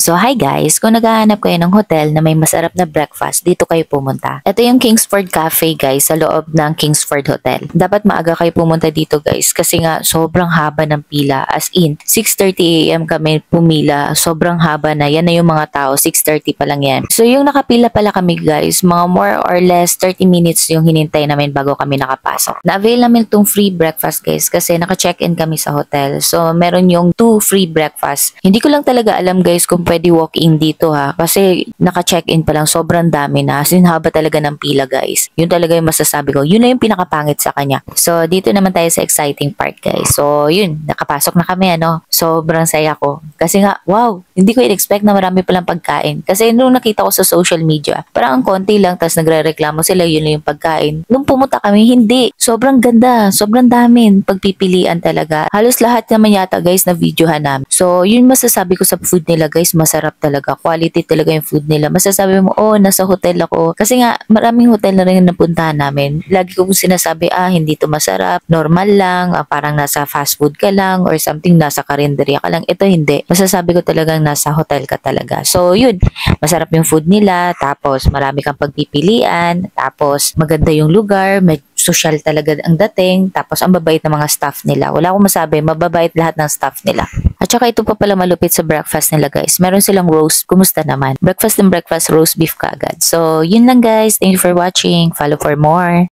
So hi guys, kung naghahanap kayo ng hotel na may masarap na breakfast, dito kayo pumunta. Ito yung Kingsford Cafe guys sa loob ng Kingsford Hotel. Dapat maaga kayo pumunta dito guys kasi nga sobrang haba ng pila. As in, 6:30 AM kami pumila. Sobrang haba na. Yan na yung mga tao, 6:30 pa lang yan. So yung nakapila pala kami guys, mga more or less 30 minutes yung hinintay namin bago kami nakapasok. Na-avail namin itong free breakfast guys kasi naka-check-in kami sa hotel. So meron yung 2 free breakfast. Hindi ko lang talaga alam guys kung pwede walk-in dito ha. Kasi naka-check-in pa lang, sobrang dami na. As in, haba talaga ng pila guys. Yun talaga yung masasabi ko. Yun na yung pinakapangit sa kanya. So, dito naman tayo sa exciting part guys. So, yun. Nakapasok na kami ano. Sobrang saya ko. Kasi nga, wow. Hindi ko in-expect na marami palang pagkain. Kasi nung nakita ko sa social media, parang ang konti lang, tapos nagre-reklamo sila, yun na yung pagkain. Nung pumunta kami, hindi. Sobrang ganda. Sobrang dami. Pagpipilian talaga. Halos lahat naman yata guys na videohan namin. So, yun masasabi ko sa food nila guys, masarap talaga. Quality talaga yung food nila. Masasabi mo, oh, nasa hotel ako. Kasi nga, maraming hotel na rin napuntahan namin. Lagi kong sinasabi, hindi to masarap. Normal lang. Parang nasa fast food ka lang or something, nasa karinderya ka lang. Ito hindi. Masasabi ko talagang nasa hotel ka talaga. So, yun. Masarap yung food nila. Tapos, marami kang pagpipilian. Tapos, maganda yung lugar. May social talaga ang dating. Tapos, ang babait ng mga staff nila. Wala akong masabi. Mababait lahat ng staff nila. At saka ito pa pala malupit sa breakfast nila guys. Meron silang roast. Kumusta naman? Breakfast and breakfast roast beef kaagad. So, yun lang guys. Thank you for watching. Follow for more.